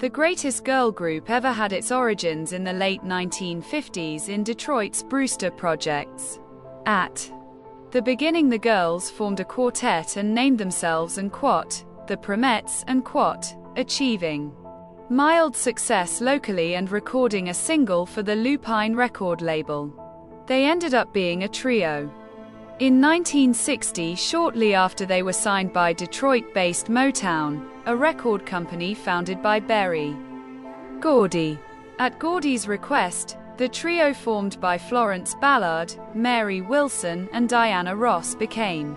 The greatest girl group ever had its origins in the late 1950s in Detroit's Brewster Projects. At the beginning, the girls formed a quartet and named themselves and Quat, the Promettes and Quat, achieving mild success locally and recording a single for the Lupine record label. They ended up being a trio. In 1960, shortly after they were signed by Detroit-based Motown, a record company founded by Berry Gordy. At Gordy's request, the trio formed by Florence Ballard, Mary Wilson, and Diana Ross became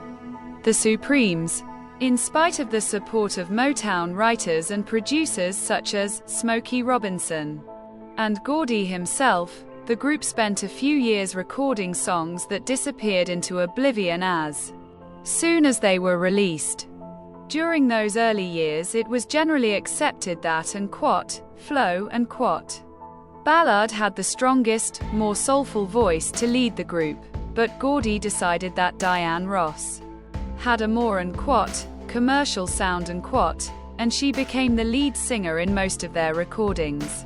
the Supremes. In spite of the support of Motown writers and producers such as Smokey Robinson and Gordy himself, the group spent a few years recording songs that disappeared into oblivion as soon as they were released. During those early years, it was generally accepted that and Quat, Flo and Quat Ballard had the strongest, more soulful voice to lead the group, but Gordy decided that Diana Ross had a more and Quat commercial sound and Quat, and she became the lead singer in most of their recordings.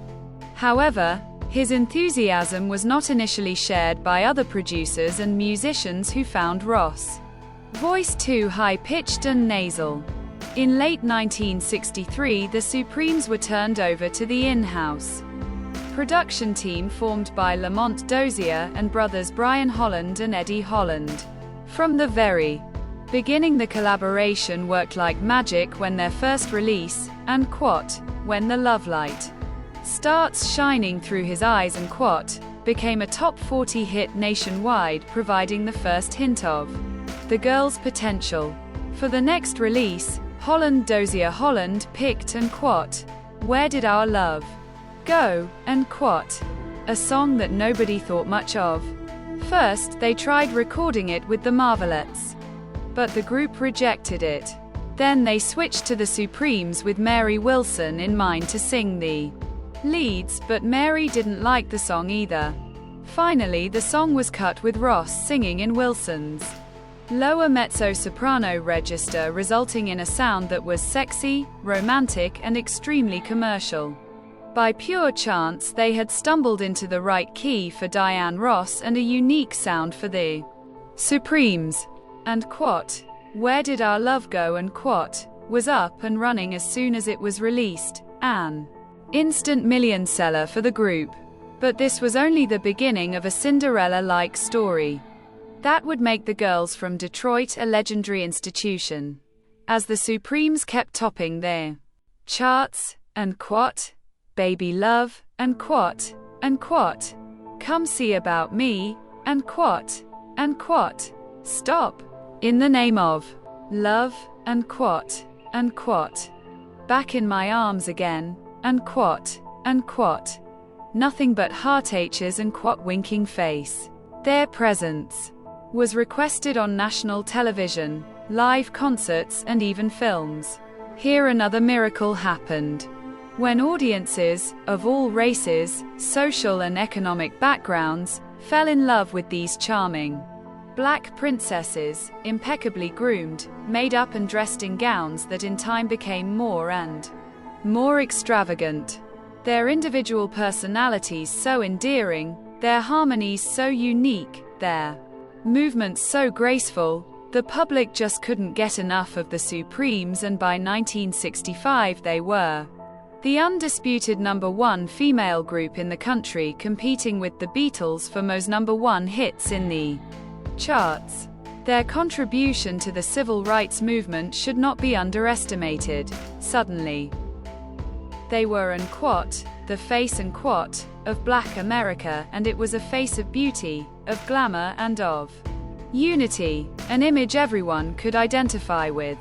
However, his enthusiasm was not initially shared by other producers and musicians who found Ross' voice too high-pitched and nasal. In late 1963, the Supremes were turned over to the in-house production team formed by Lamont Dozier and brothers Brian Holland and Eddie Holland. From the very beginning, the collaboration worked like magic. When their first release, and Quat, When the Love Light Starts Shining Through His Eyes, and Quat became a top 40 hit nationwide, providing the first hint of the girls' potential. For the next release, Holland Dozier Holland picked and Quat, Where Did Our Love Go, and Quat, a song that nobody thought much of. First, they tried recording it with the Marvelettes, but the group rejected it. Then they switched to the Supremes with Mary Wilson in mind to sing the leads, but Mary didn't like the song either. Finally, the song was cut with Ross singing in Wilson's lower mezzo-soprano register, resulting in a sound that was sexy, romantic, and extremely commercial. By pure chance, they had stumbled into the right key for Diana Ross and a unique sound for the Supremes. And Quat, Where Did Our Love Go, and Quat was up and running as soon as it was released, an instant million seller for the group. But this was only the beginning of a Cinderella-like story that would make the girls from Detroit a legendary institution. As the Supremes kept topping their charts, and Quat, Baby Love, and Quat, Come See About Me, and Quat, Stop, In the Name of Love, and Quat, Back in My Arms Again, and Quat, Nothing But Heartaches, and Quat Winking Face. Their presence was requested on national television, live concerts, and even films. Here another miracle happened. When audiences, of all races, social and economic backgrounds, fell in love with these charming black princesses, impeccably groomed, made up and dressed in gowns that in time became more and more extravagant. Their individual personalities so endearing, their harmonies so unique, their movements so graceful, the public just couldn't get enough of the Supremes, and by 1965 they were the undisputed #1 female group in the country, competing with the Beatles for most #1 hits in the charts. Their contribution to the civil rights movement should not be underestimated. Suddenly, they were and Quat, the face and Quat of Black America, and it was a face of beauty, of glamour, and of unity, an image everyone could identify with.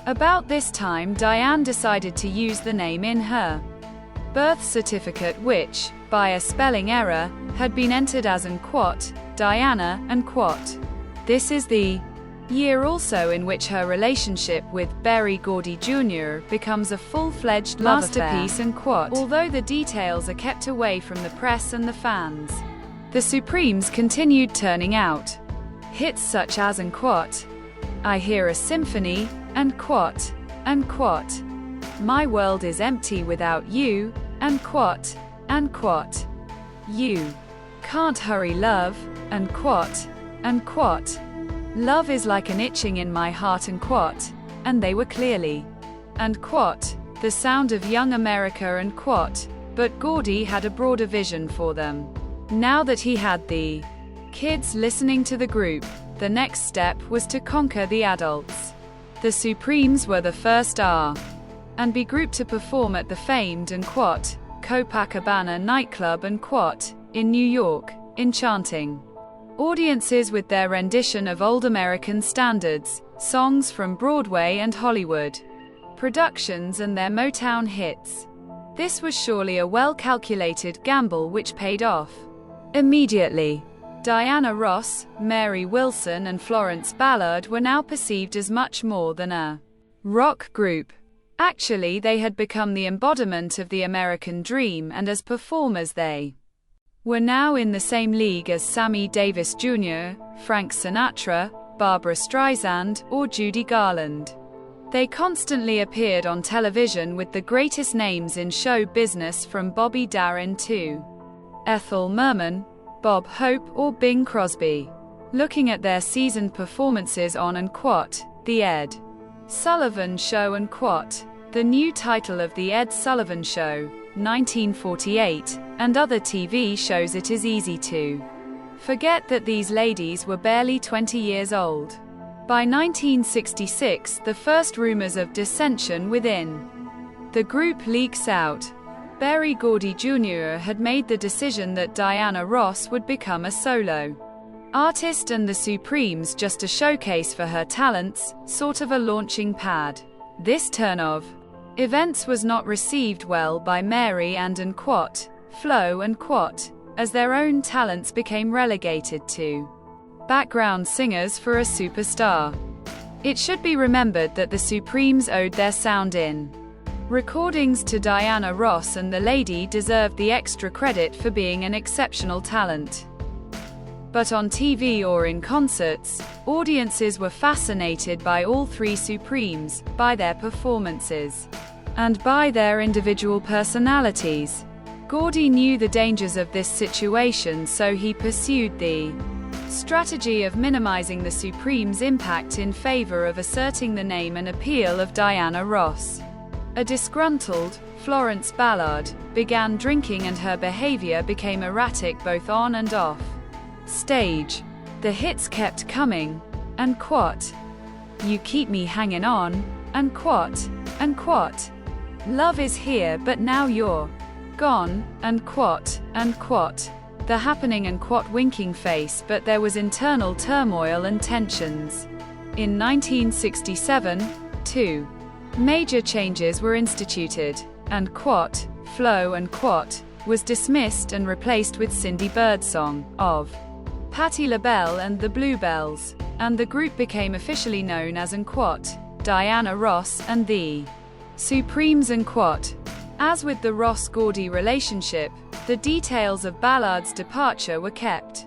About this time, Diane decided to use the name in her birth certificate, which, by a spelling error, had been entered as an Quat, Diana, and Quat. This is the year also in which her relationship with Berry Gordy Jr. becomes a full-fledged masterpiece and Quat, although the details are kept away from the press and the fans. The Supremes continued turning out hits such as and Quat, I Hear a Symphony, and Quat, My world is empty without you, and quat, and quat. You can't hurry love, and quat, and quat. Love is like an itching in my heart, and quat, and they were clearly, and quat, the sound of young America, and quat, but Gordy had a broader vision for them. Now that he had the kids listening to the group, the next step was to conquer the adults. The Supremes were the first R&B group to perform at the famed and quat Copacabana nightclub and quat in New York, enchanting audiences with their rendition of old American standards, songs from Broadway and Hollywood productions, and their Motown hits. This was surely a well-calculated gamble which paid off immediately. Diana Ross, Mary Wilson, and Florence Ballard were now perceived as much more than a rock group. Actually, they had become the embodiment of the American dream, and as performers they were now in the same league as Sammy Davis Jr., Frank Sinatra, Barbra Streisand, or Judy Garland. They constantly appeared on television with the greatest names in show business, from Bobby Darin to Ethel Merman, Bob Hope, or Bing Crosby. Looking at their seasoned performances on and quat, The Ed Sullivan Show and quat, the new title of The Ed Sullivan Show, 1948, and other TV shows, it is easy to forget that these ladies were barely 20 years old. By 1966, the first rumors of dissension within the group leaks out. Berry Gordy Jr. had made the decision that Diana Ross would become a solo artist and the Supremes just a showcase for her talents, sort of a launching pad. This turn of events was not received well by Mary and quat, Flo and quat, as their own talents became relegated to background singers for a superstar. It should be remembered that the Supremes owed their sound in recordings to Diana Ross, and the lady deserved the extra credit for being an exceptional talent. But on TV or in concerts, audiences were fascinated by all three Supremes, by their performances, and by their individual personalities. Gordy knew the dangers of this situation, so he pursued the strategy of minimizing the Supremes' impact in favor of asserting the name and appeal of Diana Ross. A disgruntled Florence Ballard began drinking, and her behavior became erratic both on and off stage. The hits kept coming, and quat, You Keep Me Hanging On, and quat, and quat, Love Is Here But Now You're Gone, and quat, and quat, The Happening, and quat, Winking Face. But there was internal turmoil and tensions. In 1967, two major changes were instituted, and quat, Flo and quat, was dismissed and replaced with Cindy Birdsong, of Patti LaBelle and the Bluebells, and the group became officially known as and quat, Diana Ross and the Supremes and quat. As with the Ross-Gordy relationship, the details of Ballard's departure were kept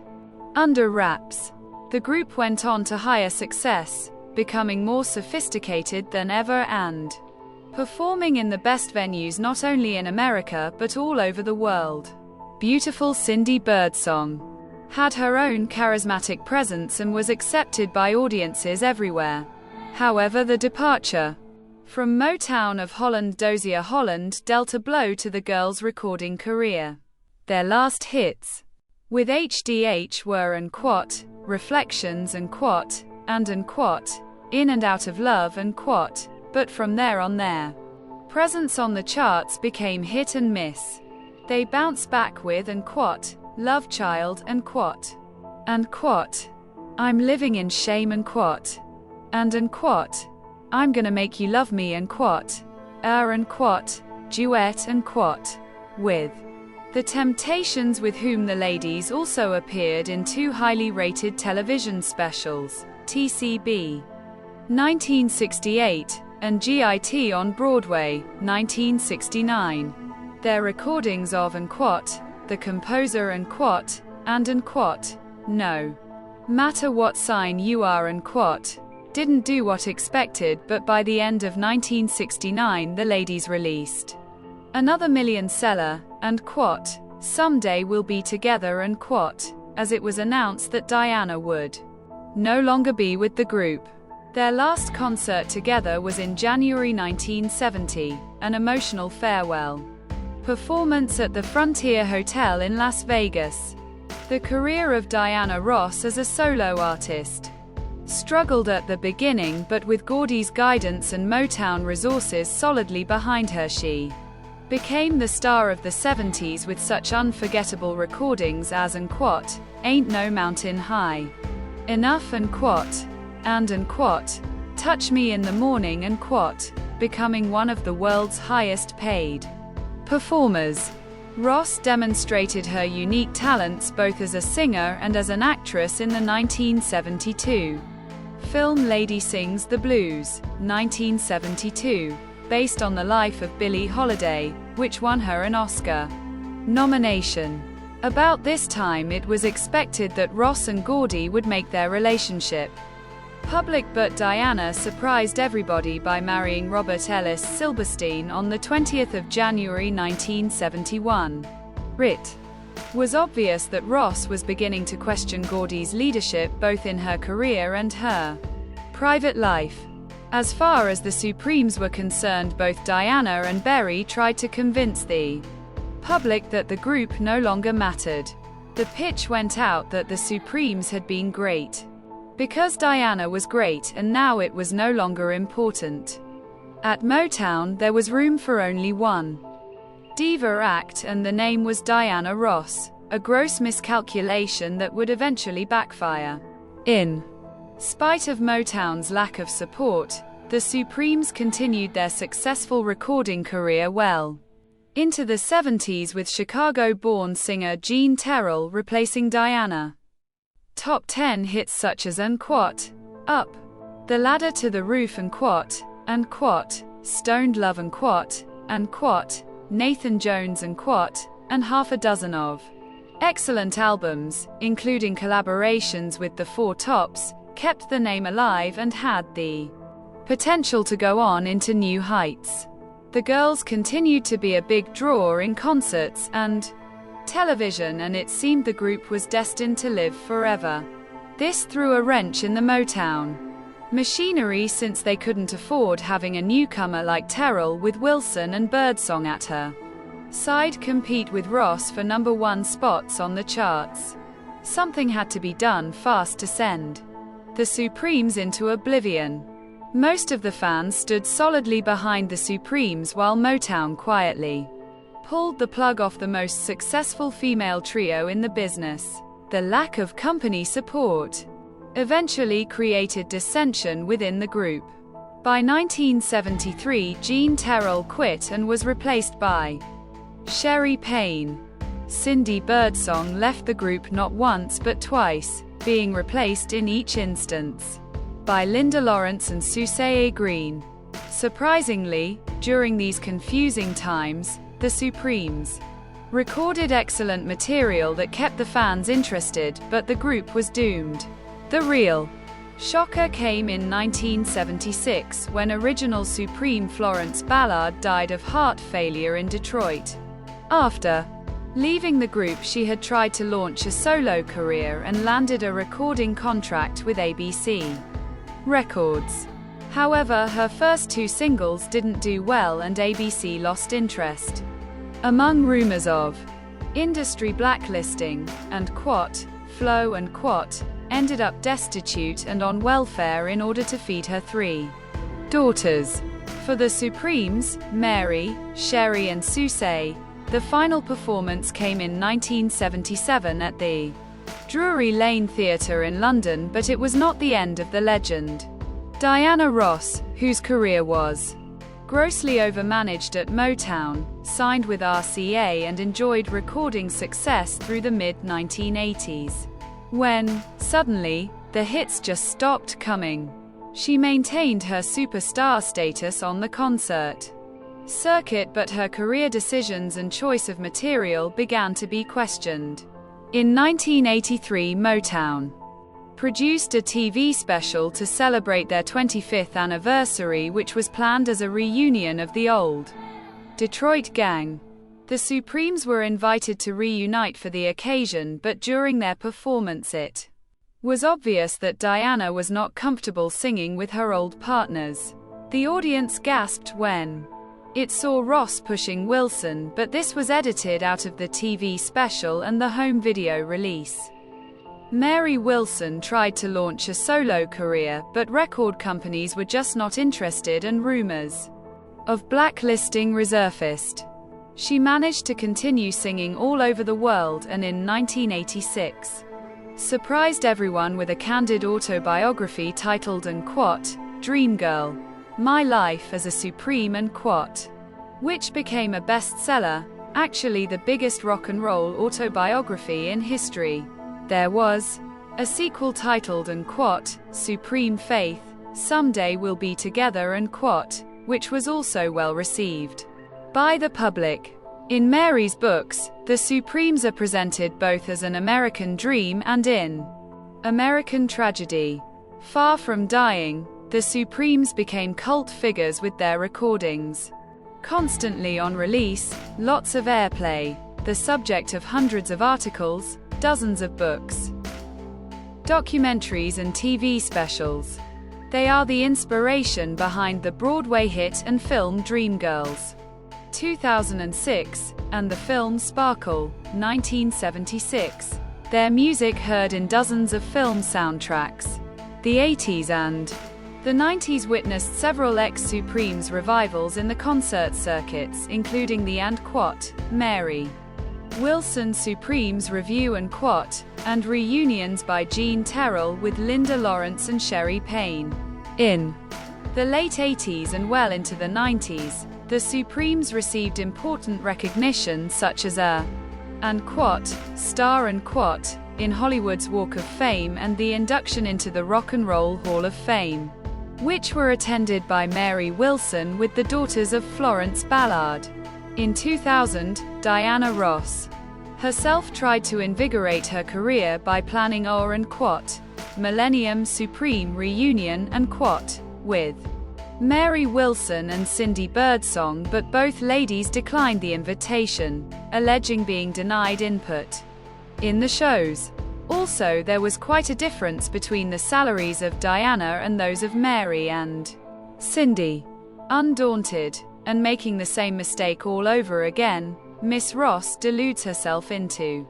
under wraps. The group went on to higher success, becoming more sophisticated than ever and performing in the best venues not only in America but all over the world. Beautiful Cindy Birdsong had her own charismatic presence and was accepted by audiences everywhere. However, the departure from Motown of Holland Dozier Holland dealt a blow to the girls' recording career. Their last hits with HDH were and quat, Reflections and quat, and quat, In and Out of Love and quat, but from there on their presence on the charts became hit and miss. They bounced back with and quat, Love Child and quat, I'm Living in Shame and quat, and quat, I'm Gonna Make You Love Me and quat, and quat, Duet and quat, with The Temptations, with whom the ladies also appeared in two highly rated television specials, TCB 1968, and GIT on Broadway, 1969. Their recordings of and quat, The Composer and quat, No Matter What Sign You Are and quat, didn't do what expected, but by the end of 1969 the ladies released another million seller, and quote, "Someday we'll be together," and quote, as it was announced that Diana would no longer be with the group. Their last concert together was in January 1970, an emotional farewell performance at the Frontier Hotel in Las Vegas. The career of Diana Ross as a solo artist struggled at the beginning, but with Gordy's guidance and Motown resources solidly behind her, she became the star of the 70s with such unforgettable recordings as and quote, "Ain't No Mountain High Enough," and quote, and quote, "Touch Me in the Morning," and quote, becoming one of the world's highest paid performers. Ross demonstrated her unique talents both as a singer and as an actress in the 1972 film Lady Sings the Blues, 1972, based on the life of Billie Holiday, which won her an Oscar nomination. About this time it was expected that Ross and Gordy would make their relationship public, but Diana surprised everybody by marrying Robert Ellis Silberstein on the 20th of January 1971. It was obvious that Ross was beginning to question Gordy's leadership both in her career and her private life. As far as the Supremes were concerned, both Diana and Berry tried to convince the public that the group no longer mattered. The pitch went out that the Supremes had been great because Diana was great, and now it was no longer important. At Motown, there was room for only one diva act, and the name was Diana Ross, a gross miscalculation that would eventually backfire. In spite of Motown's lack of support, the Supremes continued their successful recording career well into the 70s, with Chicago-born singer Jean Terrell replacing Diana. Top 10 hits such as "Unquote," "Up the Ladder to the Roof," "Unquote," "Stoned Love," "Unquote," Nathan Jones, "Unquote," and half a dozen of excellent albums, including collaborations with the Four Tops, kept the name alive and had the potential to go on into new heights. The girls continued to be a big draw in concerts and television, and it seemed the group was destined to live forever. This threw a wrench in the Motown machinery, since they couldn't afford having a newcomer like Terrell with Wilson and Birdsong at her side compete with Ross for #1 spots on the charts. Something had to be done fast to send the Supremes into oblivion. Most of the fans stood solidly behind the Supremes, while Motown quietly pulled the plug off the most successful female trio in the business. The lack of company support eventually created dissension within the group. By 1973, Jean Terrell quit and was replaced by Sherry Payne. Cindy Birdsong left the group not once but twice, being replaced in each instance by Linda Lawrence and Susay Green. Surprisingly, during these confusing times, the Supremes recorded excellent material that kept the fans interested, but the group was doomed. The real shocker came in 1976, when original Supreme Florence Ballard died of heart failure in Detroit. After leaving the group, she had tried to launch a solo career and landed a recording contract with ABC Records. However, her first two singles didn't do well and ABC lost interest. Among rumors of industry blacklisting, and quote, Flo and quote, ended up destitute and on welfare in order to feed her 3 daughters. For the Supremes, Mary, Sherry and Susay, the final performance came in 1977 at the Drury Lane Theatre in London, but it was not the end of the legend. Diana Ross, whose career was grossly overmanaged at Motown, signed with RCA and enjoyed recording success through the mid-1980s. When, suddenly, the hits just stopped coming. She maintained her superstar status on the concert circuit, but her career decisions and choice of material began to be questioned. In 1983, Motown produced a TV special to celebrate their 25th anniversary, which was planned as a reunion of the old Detroit gang. The Supremes were invited to reunite for the occasion, but during their performance it was obvious that Diana was not comfortable singing with her old partners. The audience gasped when it saw Ross pushing Wilson, but this was edited out of the TV special and the home video release. Mary Wilson tried to launch a solo career, but record companies were just not interested and rumors of blacklisting resurfaced. She managed to continue singing all over the world and in 1986 surprised everyone with a candid autobiography titled Unquote, Dream Girl, My Life as a Supreme Unquote, which became a bestseller, actually the biggest rock and roll autobiography in history. There was a sequel titled Unquote, Supreme Faith, Someday We'll Be Together Unquote, which was also well received by the public. In Mary's books, the Supremes are presented both as an American dream and in American tragedy. Far from dying, the Supremes became cult figures with their recordings constantly on release, lots of airplay, the subject of hundreds of articles, dozens of books, documentaries and TV specials. They are the inspiration behind the Broadway hit and film Dreamgirls, 2006, and the film Sparkle, 1976. Their music heard in dozens of film soundtracks. The 80s and the 90s witnessed several ex-Supremes revivals in the concert circuits, including the Unquote, Mary Wilson Supremes Revue Unquote, and reunions by Jean Terrell with Linda Lawrence and Sherry Payne. In the late 80s and well into the 90s, the Supremes received important recognition such as a Unquote, Star Unquote, in Hollywood's Walk of Fame and the induction into the Rock and Roll Hall of Fame, which were attended by Mary Wilson with the Daughters of Florence Ballard. In 2000, Diana Ross herself tried to invigorate her career by planning a Unquote, Millennium Supreme reunion Unquote, with Mary Wilson and Cindy Birdsong, but both ladies declined the invitation, alleging being denied input in the shows. Also, there was quite a difference between the salaries of Diana and those of Mary and Cindy. Undaunted, and making the same mistake all over again, Miss Ross deludes herself into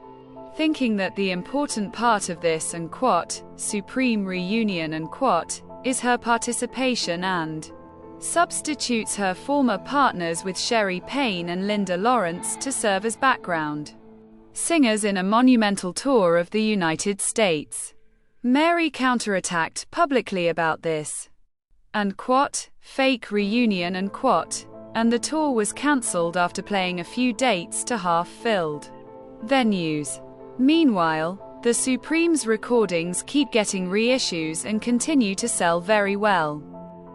thinking that the important part of this Unquote, Supreme reunion Unquote, is her participation and substitutes her former partners with Sherry Payne and Linda Lawrence to serve as background singers in a monumental tour of the United States. Mary counterattacked publicly about this Unquote, fake reunion Unquote, and the tour was cancelled after playing a few dates to half-filled venues. Meanwhile, the Supremes recordings keep getting reissues and continue to sell very well.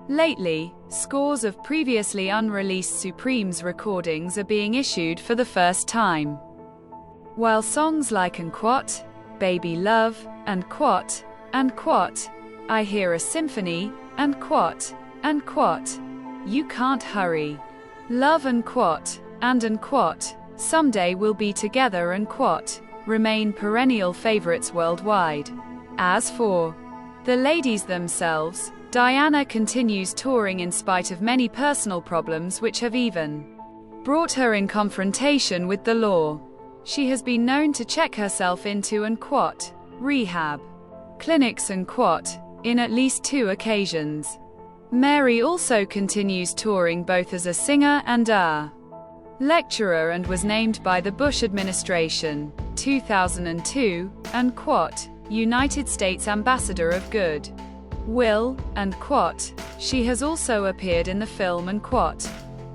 Lately, scores of previously unreleased Supremes recordings are being issued for the first time. While songs like Unquote, Baby Love, Unquote, I Hear a Symphony, Unquote, You Can't Hurry, Love Unquote, and Unquote, Someday We'll Be Together Unquote, remain perennial favorites worldwide. As for the ladies themselves, Diana continues touring in spite of many personal problems which have even brought her in confrontation with the law. She has been known to check herself into Unquote, rehab clinics Unquote, in at least 2 occasions. Mary also continues touring both as a singer and a lecturer and was named by the Bush administration, 2002, Unquote, United States Ambassador of Good Will, Unquote. She has also appeared in the film Unquote,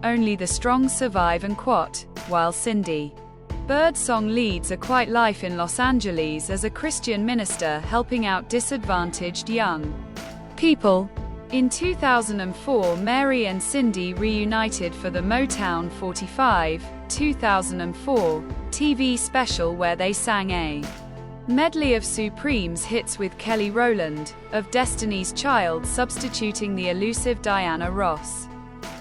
Only the Strong Survive Unquote, while Cindy Birdsong leads a quiet life in Los Angeles as a Christian minister helping out disadvantaged young people. In 2004, Mary and Cindy reunited for the Motown 45, 2004, TV special where they sang a Medley of Supremes hits with Kelly Rowland, of Destiny's Child substituting the elusive Diana Ross.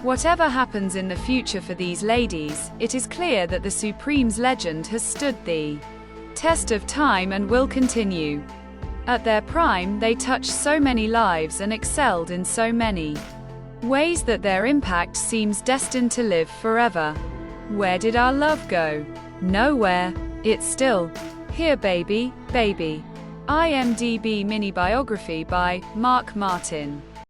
Whatever happens in the future for these ladies, it is clear that the Supremes legend has stood the test of time and will continue. At their prime, they touched so many lives and excelled in so many ways that their impact seems destined to live forever. Where did our love go? Nowhere. It's still here, baby, baby. IMDb mini biography by Mark Martin.